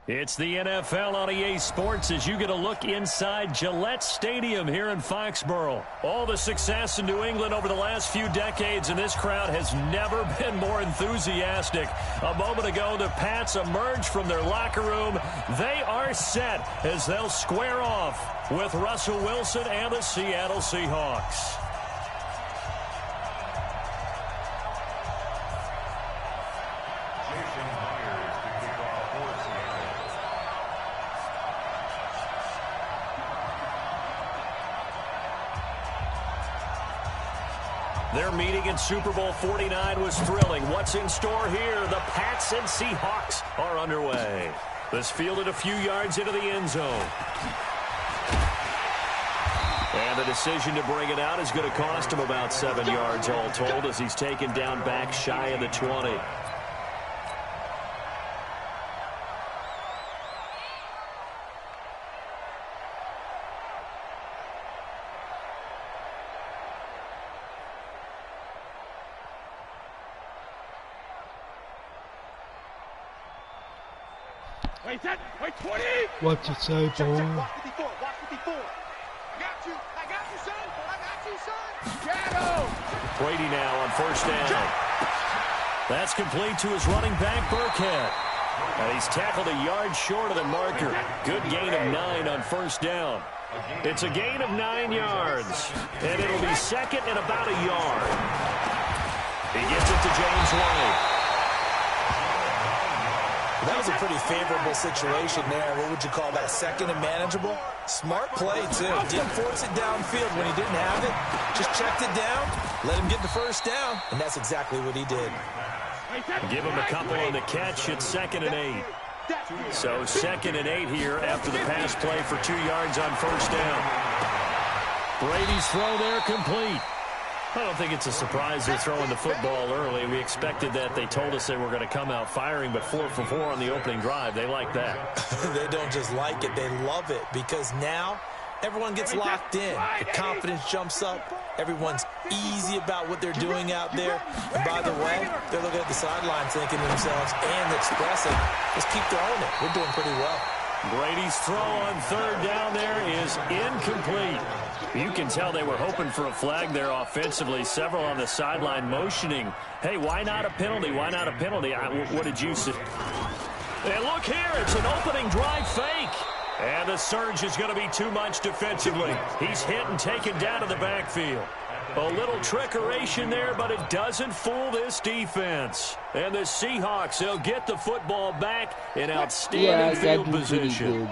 It's the NFL on EA Sports as you get a look inside Gillette Stadium here in Foxborough. All the success in New England over the last few decades, and this crowd has never been more enthusiastic. A moment ago, the Pats emerged from their locker room. They are set as they'll square off with Russell Wilson and the Seattle Seahawks. Their meeting in Super Bowl 49 was thrilling. What's in store here? The Pats and Seahawks are underway. This fielded a few yards into the end zone. And the decision to bring it out is going to cost him about 7 yards all told as he's taken down back shy of the 20. What you say, boy? I got you, son. Shadow. Brady now on first down. That's complete to his running back, Burkhead. And he's tackled a yard short of the marker. Good gain of 9 on first down. It's a gain of 9 yards. And it'll be second and about a yard. He gets it to James White. That was a pretty favorable situation there. What would you call that? Second and manageable? Smart play, too. Didn't force it downfield when he didn't have it. Just checked it down, let him get the first down, and that's exactly what he did. Give him a couple on the catch. It's 2nd and 8. So 2nd and 8 here after the pass play for 2 yards on first down. Brady's throw there complete. I don't think it's a surprise they're throwing the football early. We expected that. They told us they were going to come out firing, but 4 for 4 on the opening drive. They like that. They don't just like it. They love it because now everyone gets locked in. The confidence jumps up. Everyone's easy about what they're doing out there. And by the way, they're looking at the sideline thinking to themselves and expressing, let's keep throwing it. We're doing pretty well. Brady's throw on third down there is incomplete. You can tell they were hoping for a flag there offensively. Several on the sideline motioning, hey, why not a penalty? Why not a penalty? What did you say? And look here, it's an opening drive fake. And the surge is going to be too much defensively. He's hit and taken down to the backfield. A little trickeration there, but it doesn't fool this defense. And the Seahawks, they'll get the football back in outstanding field position.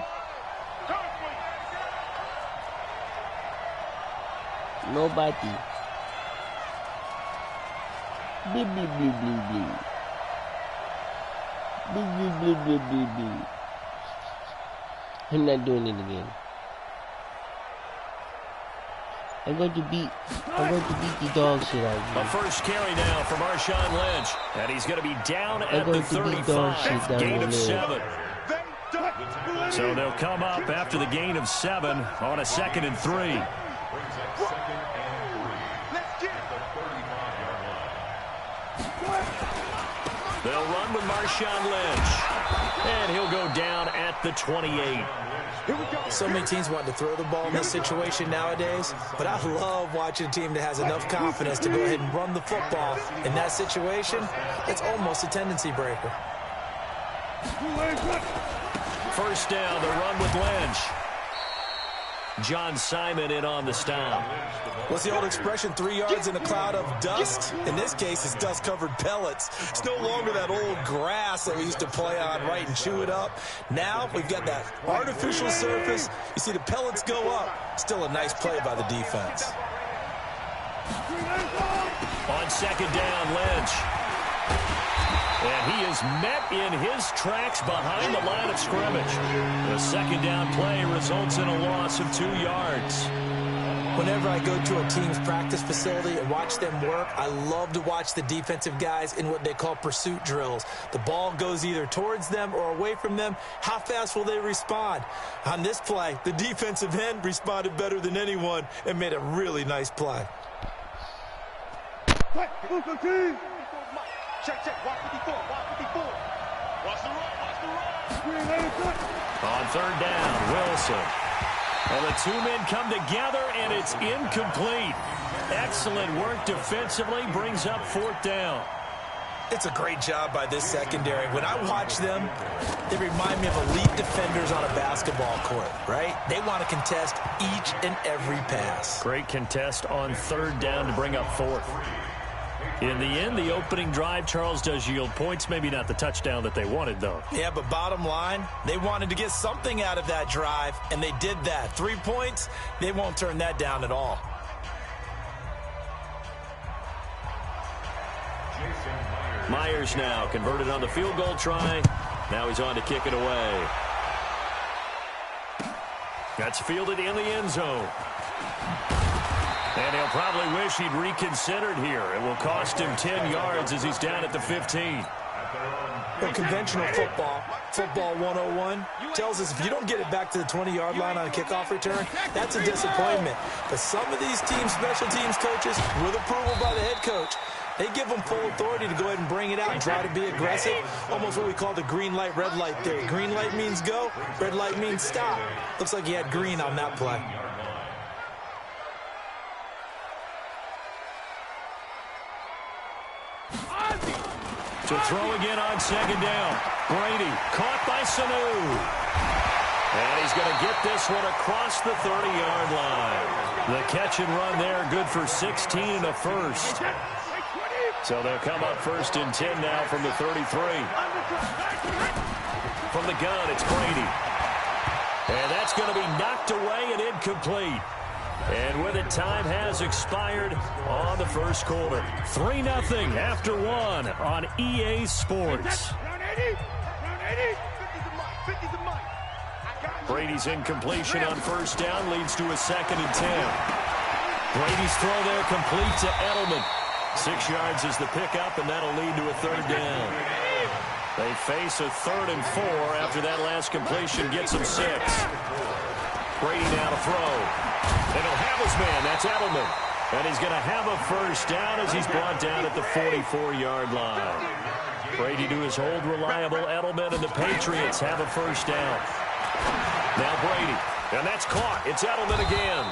Nobody. Bleep, bleep, bleep, bleep, bleep. Bleep, bleep, bleep, bleep, bleep, bleep. I'm not doing it again. I'm going to beat the dog shit out of you. A first carry now from Marshawn Lynch. And he's going to be down at the 35. Gain of 7. So they'll come up after the gain of 7 on a 2nd and 3. They'll run with Marshawn Lynch. And he'll go down at the 28. So many teams want to throw the ball in this situation nowadays, but I love watching a team that has enough confidence to go ahead and run the football. In that situation, it's almost a tendency breaker. First down, the run with Lynch. John Simon in on the stop. What's the old expression, 3 yards in a cloud of dust? In this case, it's dust-covered pellets. It's no longer that old grass that we used to play on, right, and chew it up. Now we've got that artificial surface. You see the pellets go up. Still a nice play by the defense. On second down, Lynch. And he is met in his tracks behind the line of scrimmage. The second down play results in a loss of 2 yards. Whenever I go to a team's practice facility and watch them work, I love to watch the defensive guys in what they call pursuit drills. The ball goes either towards them or away from them. How fast will they respond? On this play, the defensive end responded better than anyone and made a really nice play. Check, watch 54, watch 54. On third down, Wilson. And the two men come together, and it's incomplete. Excellent work defensively, brings up fourth down. It's a great job by this secondary. When I watch them, they remind me of elite defenders on a basketball court, right? They want to contest each and every pass. Great contest on third down to bring up fourth. In the end, the opening drive, Charles, does yield points. Maybe not the touchdown that they wanted, though. Yeah, but bottom line, they wanted to get something out of that drive, and they did that. 3 points, they won't turn that down at all. Myers now converted on the field goal try. Now he's on to kick it away. That's fielded in the end zone. And he'll probably wish he'd reconsidered here. It will cost him 10 yards as he's down at the 15. Well, conventional football 101, tells us if you don't get it back to the 20-yard line on a kickoff return, that's a disappointment. But some of these special teams coaches, with approval by the head coach, they give them full authority to go ahead and bring it out and try to be aggressive. Almost what we call the green light, red light theory. Green light means go, red light means stop. Looks like he had green on that play. To throw again on second down. Brady caught by Sanu. And he's going to get this one across the 30-yard line. The catch and run there, good for 16 and a first. So they'll come up first and 10 now from the 33. From the gun, it's Brady. And that's going to be knocked away and incomplete. And with it, time has expired on the first quarter. 3-0 after one on EA Sports. Brady's incompletion on first down leads to a 2nd and 10. Brady's throw there complete to Edelman. 6 yards is the pickup, and that'll lead to a third down. They face a 3rd and 4 after that last completion gets them 6. Brady now to throw. And he'll have his man. That's Edelman. And he's going to have a first down as he's brought down at the 44-yard line. Brady to his old reliable Edelman, and the Patriots have a first down. Now Brady. And that's caught. It's Edelman again.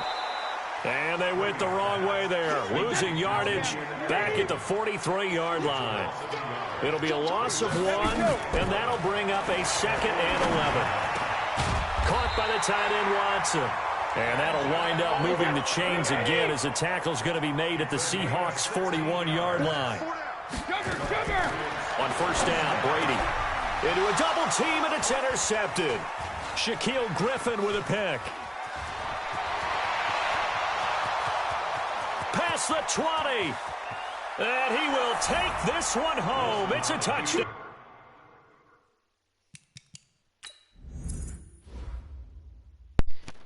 And they went the wrong way there. Losing yardage back at the 43-yard line. It'll be a loss of 1, and that'll bring up a 2nd and 11. Caught by the tight end, Watson. And that'll wind up moving the chains again as the tackle's going to be made at the Seahawks' 41-yard line. On first down, Brady into a double team, and it's intercepted. Shaquille Griffin with a pick. Past the 20. And he will take this one home. It's a touchdown.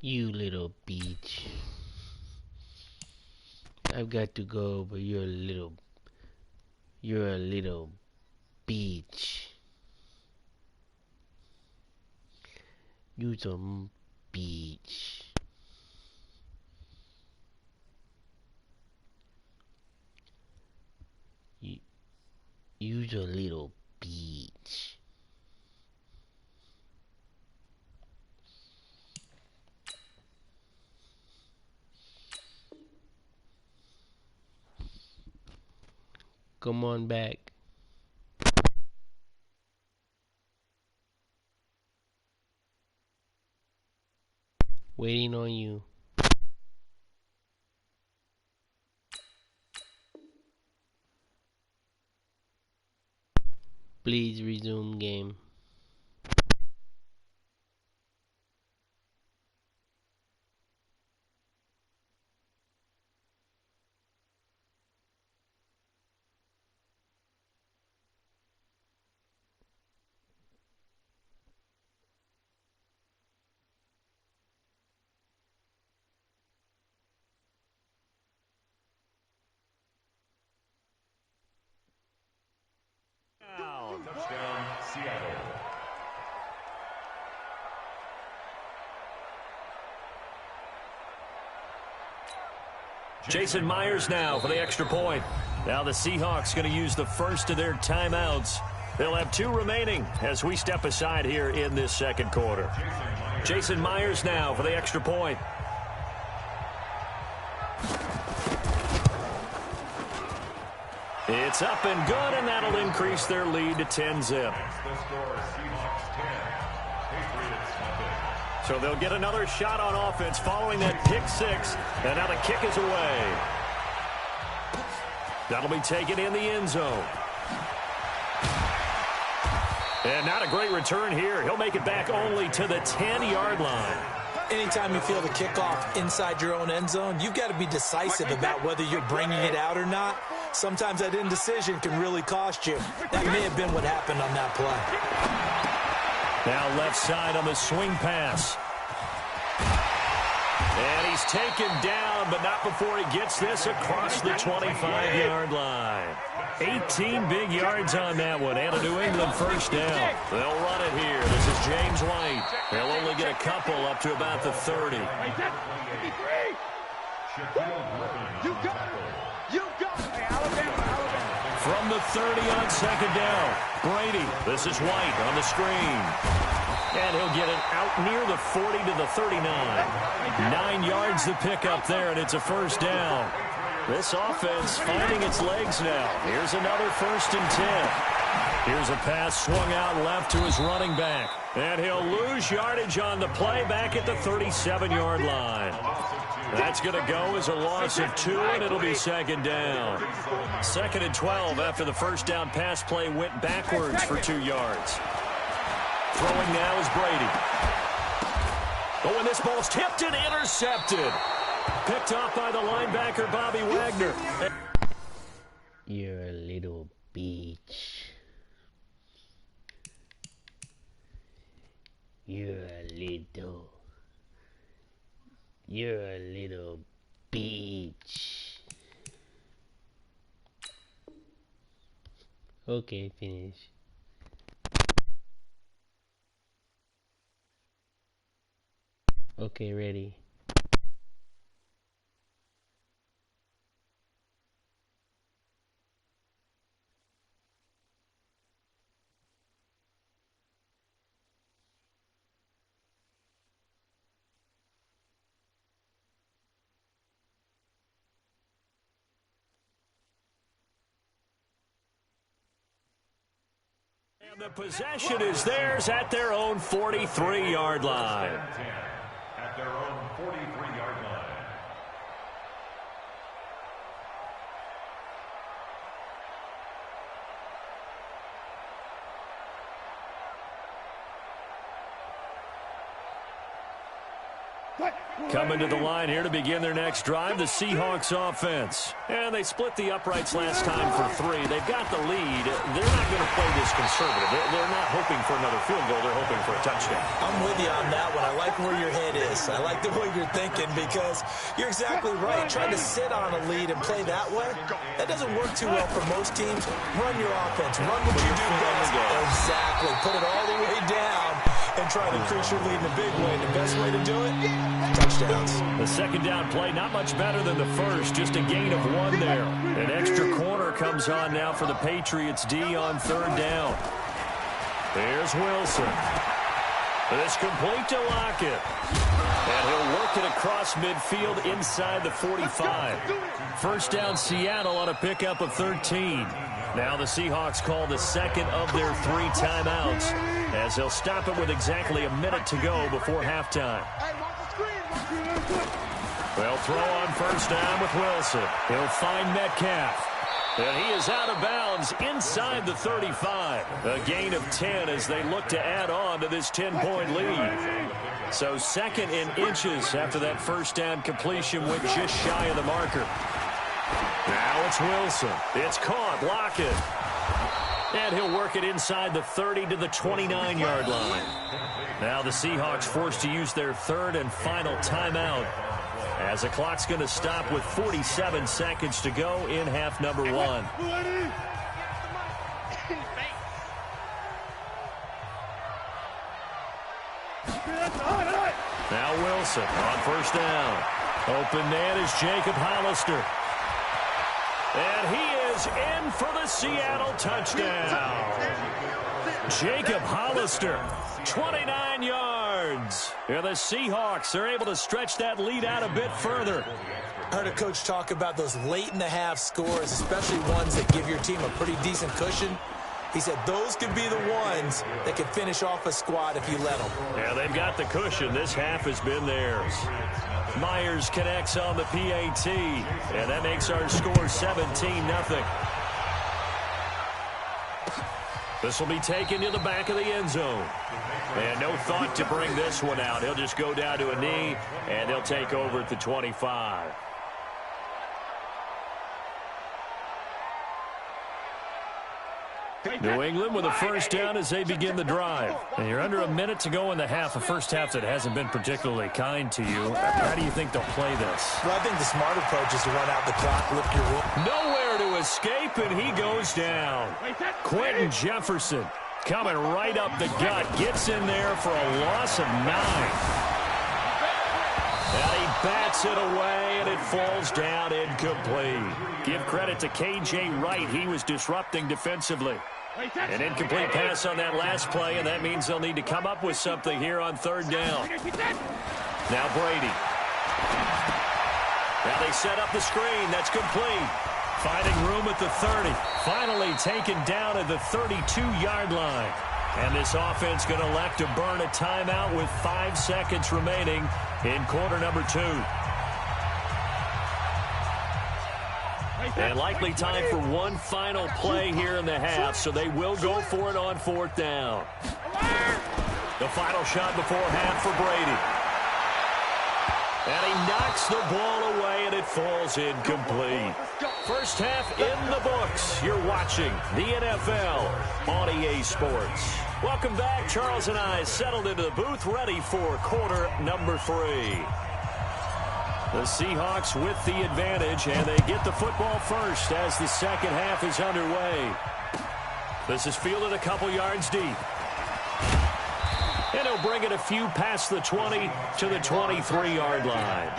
You little beach. I've got to go, but you're a little beach. You're some beach. You're a little beach. Come on back. Waiting on you. Please resume game. Touchdown, Seattle. Jason Myers now for the extra point. Now the Seahawks going to use the first of their timeouts They'll have 2 remaining as we step aside here in this second quarter. Jason Myers now for the extra point. It's up and good, and that'll increase their lead to 10-zip. So they'll get another shot on offense following that pick 6, and now the kick is away. That'll be taken in the end zone. And not a great return here. He'll make it back only to the 10-yard line. Anytime you feel the kickoff inside your own end zone, you've got to be decisive about whether you're bringing it out or not. Sometimes that indecision can really cost you. That may have been what happened on that play. Now left side on the swing pass. And he's taken down, but not before he gets this across the 25-yard line. 18 big yards on that one, and a New England first down. They'll run it here. This is James White. They'll only get a couple up to about the 30. You got it. You got it. Alabama. From the 30 on second down, Brady. This is White on the screen. And he'll get it out near the 40 to the 39. 9 yards to pick up there, and it's a first down. This offense finding its legs now. Here's another 1st and 10. Here's a pass swung out left to his running back. And he'll lose yardage on the play back at the 37-yard line. That's going to go as a loss of 2, and it'll be second down. 2nd and 12 after the first down pass play went backwards for 2 yards. Throwing now is Brady. Oh, and this ball's tipped and intercepted. Picked off by the linebacker, Bobby Wagner. You're a little bitch. You're a little bitch. Okay, finish. Okay, ready. And the possession is theirs at their own 43-yard line. At their own 43-yard line. Coming to the line here to begin their next drive, the Seahawks offense. And they split the uprights last time for 3. They've got the lead. They're not going to play this conservative. They're not hoping for another field goal. They're hoping for a touchdown. I'm with you on that one. I like where your head is. I like the way you're thinking because you're exactly right. Trying to sit on a lead and play that way, that doesn't work too well for most teams. Run your offense. Run what you do best. Exactly. Put it all the way down and try to increase your lead in a big way. The best way to do it, touchdowns. The second down play, not much better than the first, just a gain of 1 there. An extra corner comes on now for the Patriots D on 3rd down. Here's Wilson. It's complete to Lockett. And he'll work it across midfield inside the 45. First down Seattle on a pickup of 13. Now the Seahawks call the second of their 3 timeouts as they'll stop it with exactly a minute to go before halftime. They'll throw on first down with Wilson. He'll find Metcalf. And he is out of bounds inside the 35. A gain of 10 as they look to add on to this 10-point lead. So 2nd in inches after that first down completion went just shy of the marker. Now it's Wilson. It's caught. Lockett. And he'll work it inside the 30 to the 29-yard line. Now the Seahawks forced to use their 3rd and final timeout as the clock's going to stop with 47 seconds to go in half number 1. Now Wilson on first down. Open man is Jacob Hollister. And he is in for the Seattle touchdown. Jacob Hollister, 29 yards. And the Seahawks are able to stretch that lead out a bit further. I heard a coach talk about those late-in-the-half scores, especially ones that give your team a pretty decent cushion. He said those could be the ones that can finish off a squad if you let them. Yeah, they've got the cushion. This half has been theirs. Myers connects on the PAT, and that makes our score 17-0. This will be taken to the back of the end zone. And no thought to bring this one out. He'll just go down to a knee, and they'll take over at the 25. New England with a first down as they begin the drive. And you're under a minute to go in the half, a first half that hasn't been particularly kind to you. How do you think they'll play this? Well, I think the smart approach is to run out the clock, lift your room. Nowhere to escape, and he goes down. Quentin Jefferson coming right up the gut. Gets in there for a loss of 9. And he bats it away, and it falls down incomplete. Give credit to K.J. Wright. He was disrupting defensively. An incomplete pass on that last play, and that means they'll need to come up with something here on third down. Now Brady. Now they set up the screen. That's complete. Finding room at the 30. Finally taken down at the 32-yard line. And this offense going to elect to burn a timeout with 5 seconds remaining in quarter number 2. And likely time for one final play here in the half, so they will go for it on fourth down. The final shot before half for Brady. And he knocks the ball away, and it falls incomplete. First half in the books. You're watching the NFL on EA Sports. Welcome back. Charles and I settled into the booth, ready for quarter number 3. The Seahawks with the advantage, and they get the football first as the second half is underway. This is fielded a couple yards deep. And he'll bring it a few past the 20 to the 23-yard line.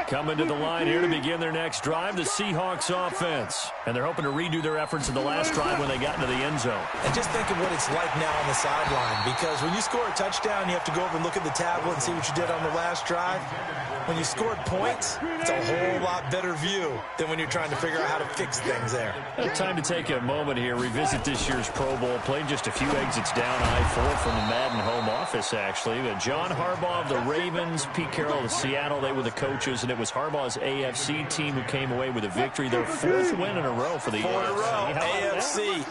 Coming to the line here to begin their next drive, the Seahawks offense. And they're hoping to redo their efforts in the last drive when they got into the end zone. And just think of what it's like now on the sideline, because when you score a touchdown, you have to go over and look at the tablet and see what you did on the last drive. When you scored points, it's a whole lot better view than when you're trying to figure out how to fix things there. Time to take a moment here, revisit this year's Pro Bowl. Played just a few exits down I-4 from the Madden home office, actually. But John Harbaugh of the Ravens, Pete Carroll of Seattle, they were the coaches, and it was Harbaugh's AFC team who came away with a victory. Their 4th win in a row for the AFC. 4 in a row.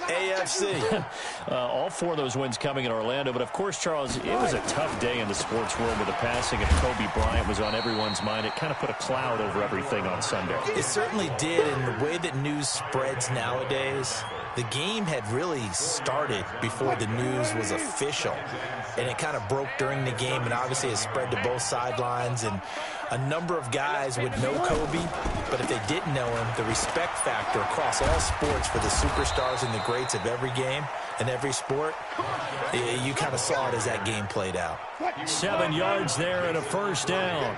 AFC. All 4 of those wins coming in Orlando. But, of course, Charles, it was a tough day in the sports world with the passing of Kobe Bryant was on everyone's mind. It kind of put a cloud over everything on Sunday. It certainly did, and the way that news spreads nowadays, the game had really started before the news was official, and it kind of broke during the game, and obviously it spread to both sidelines, and a number of guys would know Kobe, but if they didn't know him, the respect factor across all sports for the superstars and the greats of every game and every sport, you kind of saw it as that game played out. 7 yards there and a first down.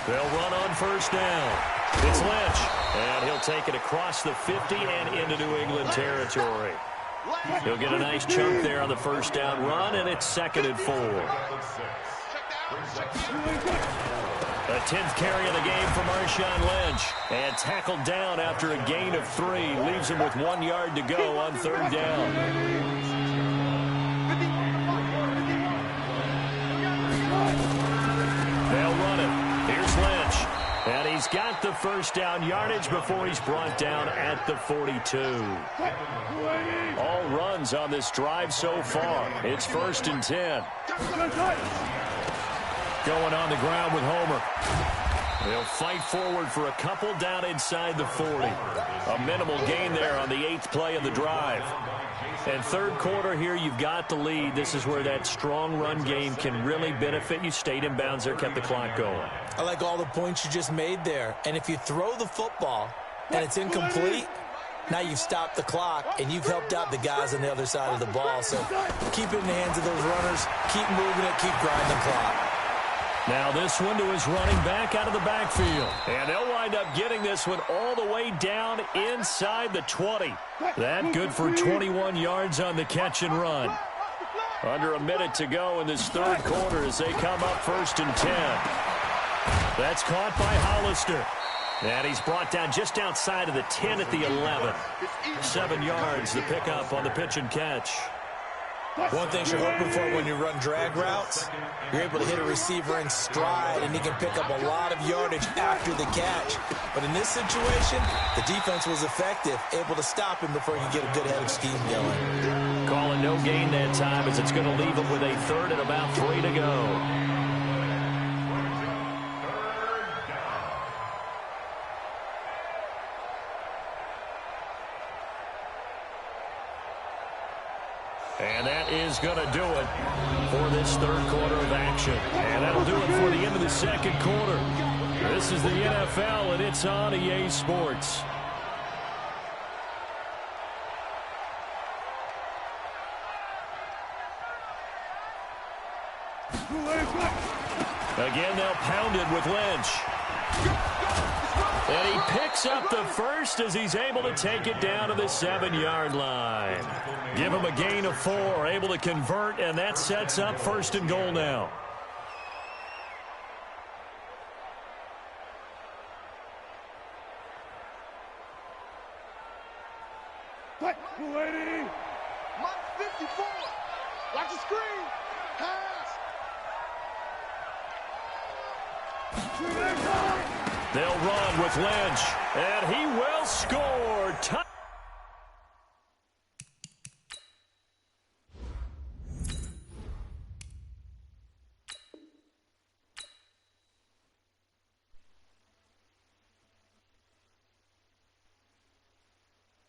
They'll run on first down. It's Lynch, and he'll take it across the 50 and into New England territory. He'll get a nice chunk there on the first down run, and it's 2nd and 4. The 10th carry of the game for Marshawn Lynch, and tackled down after a gain of 3. Leaves him with 1 yard to go on third down. They'll run it. Here's Lynch. And he's got the first down yardage before he's brought down at the 42. All runs on this drive so far. It's 1st and 10. Going on the ground with Homer. They'll fight forward for a couple down inside the 40. A minimal gain there on the 8th play of the drive. And third quarter here, you've got the lead. This is where that strong run game can really benefit you. Stayed in bounds there, kept the clock going. I like all the points you just made there. And if you throw the football and it's incomplete, now you've stopped the clock and you've helped out the guys on the other side of the ball. So keep it in the hands of those runners. Keep moving it. Keep grinding the clock. Now this one to his running back out of the backfield. And they'll wind up getting this one all the way down inside the 20. That good for 21 yards on the catch and run. Under a minute to go in this third quarter as they come up 1st and 10. That's caught by Hollister. And he's brought down just outside of the 10 at the 11. 7 yards the pickup on the pitch and catch. One thing you're hoping for when you run drag routes, you're able to hit a receiver in stride, and he can pick up a lot of yardage after the catch. But in this situation, the defense was effective, able to stop him before he could get a good head of steam going. Calling no gain that time as it's going to leave him with a 3rd and about 3 to go. And that is going to do it for this third quarter of action. And that'll do it for the end of the second quarter. This is the NFL, and it's on EA Sports. Again, they'll pound it with Lynch. And he picks up the first as he's able to take it down to the 7-yard line. Give him a gain of 4, able to convert, and that sets up 1st and goal now. Lady, Mike 54. Watch the screen. Pass. They'll run with Lynch, and he will score.